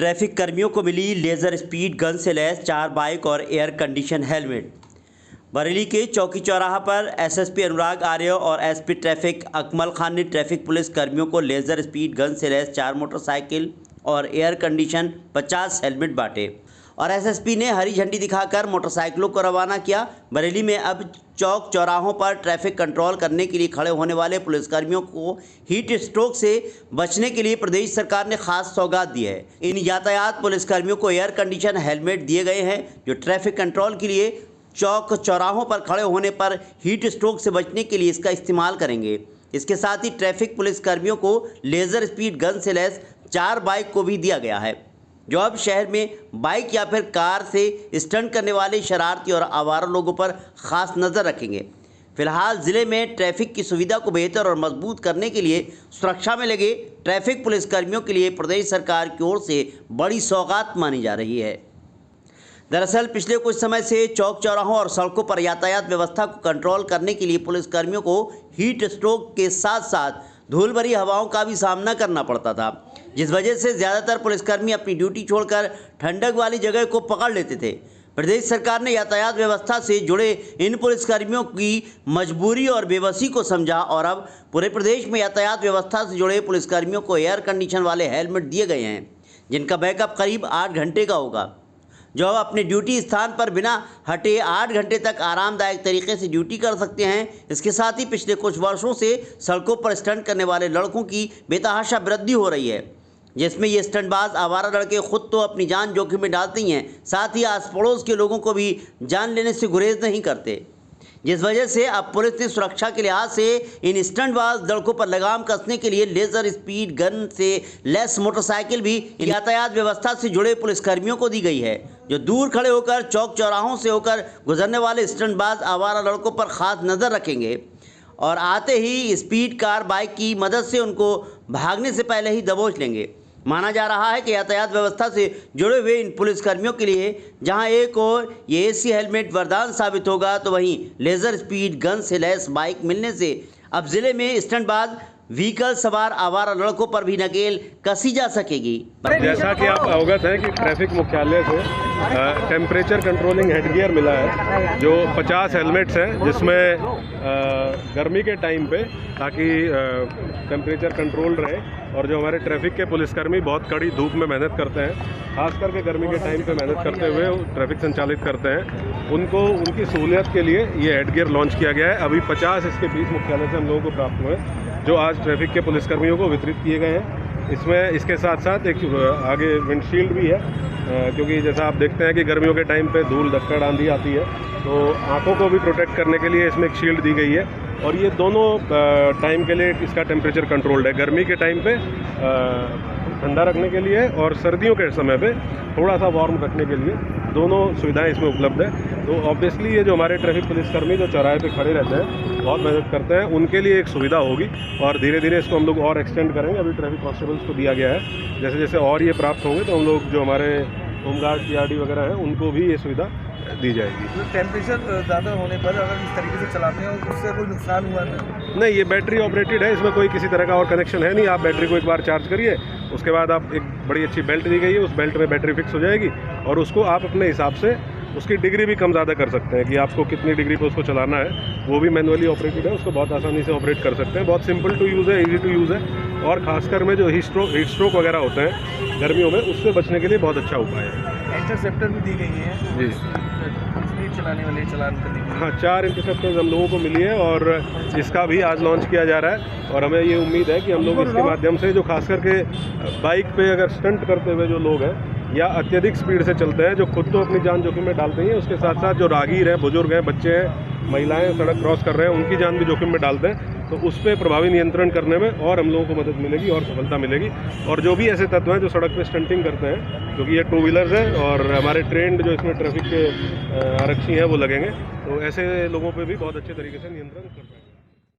Traffic कर्मियों को मिली laser speed gun से लैस 4 बाइक और एयर कंडीशन हेलमेट। बरेली के चौकी चौराहा पर एसएसपी अनुराग आर्य और एसपी ट्रैफिक अकमल खान ने ट्रैफिक पुलिस कर्मियों को लेज़र स्पीड गन से लैस 4 मोटरसाइकिल और एयर कंडीशन 50 हेलमेट बांटे और एसएसपी ने हरी झंडी दिखाकर मोटरसाइकिलों को रवाना किया। बरेली में अब चौक चौराहों पर ट्रैफिक कंट्रोल करने के लिए खड़े होने वाले पुलिसकर्मियों को हीट स्ट्रोक से बचने के लिए प्रदेश सरकार ने खास सौगात दी है। इन यातायात पुलिसकर्मियों को एयर कंडीशन हेलमेट दिए गए हैं जो ट्रैफिक कंट्रोल के लिए चौक चौराहों पर खड़े होने पर हीट स्ट्रोक से बचने के लिए इसका इस्तेमाल करेंगे। इसके साथ ही ट्रैफिक पुलिसकर्मियों को लेज़र स्पीड गन से लैस 4 बाइक को भी दिया गया है जो अब शहर में बाइक या फिर कार से स्टंट करने वाले शरारती और आवारा लोगों पर खास नज़र रखेंगे। फिलहाल ज़िले में ट्रैफिक की सुविधा को बेहतर और मजबूत करने के लिए सुरक्षा में लगे ट्रैफिक पुलिसकर्मियों के लिए प्रदेश सरकार की ओर से बड़ी सौगात मानी जा रही है। दरअसल पिछले कुछ समय से चौक चौराहों और सड़कों पर यातायात व्यवस्था को कंट्रोल करने के लिए पुलिसकर्मियों को हीट स्ट्रोक के साथ साथ धूल भरी हवाओं का भी सामना करना पड़ता था, जिस वजह से ज़्यादातर पुलिसकर्मी अपनी ड्यूटी छोड़कर ठंडक वाली जगह को पकड़ लेते थे। प्रदेश सरकार ने यातायात व्यवस्था से जुड़े इन पुलिसकर्मियों की मजबूरी और बेबसी को समझा और अब पूरे प्रदेश में यातायात व्यवस्था से जुड़े पुलिसकर्मियों को एयर कंडीशन वाले हेलमेट दिए गए हैं जिनका बैकअप करीब 8 घंटे का होगा, जो अपने ड्यूटी स्थान पर बिना हटे 8 घंटे तक आरामदायक तरीके से ड्यूटी कर सकते हैं। इसके साथ ही पिछले कुछ वर्षों से सड़कों पर स्टंट करने वाले लड़कों की बेतहाशा वृद्धि हो रही है, जिसमें ये स्टंटबाज आवारा लड़के खुद तो अपनी जान जोखिम में डालते ही हैं, साथ ही आस पड़ोस के लोगों को भी जान लेने से गुरेज नहीं करते, जिस वजह से अब पुलिस ने सुरक्षा के लिहाज से इन स्टंटबाज लड़कों पर लगाम कसने के लिए लेज़र स्पीड गन से लैस मोटरसाइकिल भी यातायात व्यवस्था से जुड़े पुलिसकर्मियों को दी गई है, जो दूर खड़े होकर चौक चौराहों से होकर गुजरने वाले स्टंटबाज आवारा लड़कों पर खास नज़र रखेंगे और आते ही स्पीड कार बाइक की मदद से उनको भागने से पहले ही दबोच लेंगे। माना जा रहा है कि यातायात व्यवस्था से जुड़े हुए इन पुलिसकर्मियों के लिए जहां एक और ये एसी हेलमेट वरदान साबित होगा, तो वहीं लेज़र स्पीड गन से लैस बाइक मिलने से अब ज़िले में स्टंटबाज व्हीकल सवार आवारा लड़कों पर भी नकेल कसी जा सकेगी। जैसा कि आप अवगत हैं कि ट्रैफिक मुख्यालय से टेम्परेचर कंट्रोलिंग हेडगियर मिला है जो 50 हेलमेट्स हैं, जिसमें गर्मी के टाइम पे ताकि टेम्परेचर कंट्रोल रहे और जो हमारे ट्रैफिक के पुलिसकर्मी बहुत कड़ी धूप में मेहनत करते हैं, खास करके गर्मी के टाइम पे मेहनत करते हुए ट्रैफिक संचालित करते हैं, उनको उनकी सहूलियत के लिए ये हेडगियर लॉन्च किया गया है। अभी 50 इसके बीच मुख्यालय से हम लोगों को प्राप्त हुए जो आज ट्रैफिक के पुलिसकर्मियों को वितरित किए गए हैं। इसमें इसके साथ साथ एक आगे विंडशील्ड भी है, क्योंकि जैसा आप देखते हैं कि गर्मियों के टाइम पे धूल धक्कड़ आंधी आती है, तो आंखों को भी प्रोटेक्ट करने के लिए इसमें एक शील्ड दी गई है और ये दोनों टाइम के लिए इसका टेम्परेचर कंट्रोल्ड है, गर्मी के टाइम पे ठंडा रखने के लिए और सर्दियों के समय पे थोड़ा सा वार्म रखने के लिए, दोनों सुविधाएं इसमें उपलब्ध है। तो ऑब्वियसली ये जो हमारे ट्रैफिक पुलिसकर्मी जो चौराहे पे खड़े रहते हैं, बहुत मेहनत करते हैं, उनके लिए एक सुविधा होगी और धीरे धीरे इसको हम लोग और एक्सटेंड करेंगे। अभी ट्रैफिक कॉन्स्टेबल्स को दिया गया है, जैसे जैसे और ये प्राप्त होंगे तो हम लोग जो हमारे होमगार्ड पीआरडी वगैरह हैं उनको भी ये सुविधा दी जाएगी। तो टेम्परेचर ज़्यादा होने पर अगर इस तरीके से चलाते हैं उससे कोई नुकसान हुआ नहीं, ये बैटरी ऑपरेटेड है, इसमें कोई किसी तरह का और कनेक्शन है नहीं। आप बैटरी को एक बार चार्ज करिए, उसके बाद आप एक बड़ी अच्छी बेल्ट दी गई है, उस बेल्ट में बैटरी फिक्स हो जाएगी और उसको आप अपने हिसाब से उसकी डिग्री भी कम ज़्यादा कर सकते हैं कि आपको कितनी डिग्री पे उसको चलाना है, वो भी मैनुअली ऑपरेटेड है, उसको बहुत आसानी से ऑपरेट कर सकते हैं। बहुत सिंपल टू यूज़ है, इजी टू यूज़ है और खासकर में जो हीट स्ट्रोक वगैरह होते हैं गर्मियों में, उससे बचने के लिए बहुत अच्छा उपाय है। इंटरसेप्टर भी दी गई है जी, स्पीड चलाने वाले चालान करने के लिए। हाँ, 4 इंटरसेप्टर्स हम लोगों को मिली है और इसका भी आज लॉन्च किया जा रहा है और हमें ये उम्मीद है कि हम लोग इसके माध्यम से जो खास करके बाइक पे अगर स्टंट करते हुए जो लोग हैं या अत्यधिक स्पीड से चलते हैं, जो खुद तो अपनी जान जोखिम में डालते हैं, उसके साथ साथ जो राहगीर हैं, बुजुर्ग हैं, बच्चे हैं, महिलाएं सड़क क्रॉस कर रहे हैं, उनकी जान भी जोखिम में डालते हैं, तो उस पर प्रभावी नियंत्रण करने में और हम लोगों को मदद मिलेगी और सफलता मिलेगी। और जो भी ऐसे तत्व हैं जो सड़क पे स्टंटिंग करते हैं, क्योंकि ये 2 व्हीलर्स हैं और हमारे ट्रेंड जो इसमें ट्रैफिक के आरक्षी हैं वो लगेंगे, तो ऐसे लोगों पे भी बहुत अच्छे तरीके से नियंत्रण कर पाएंगे।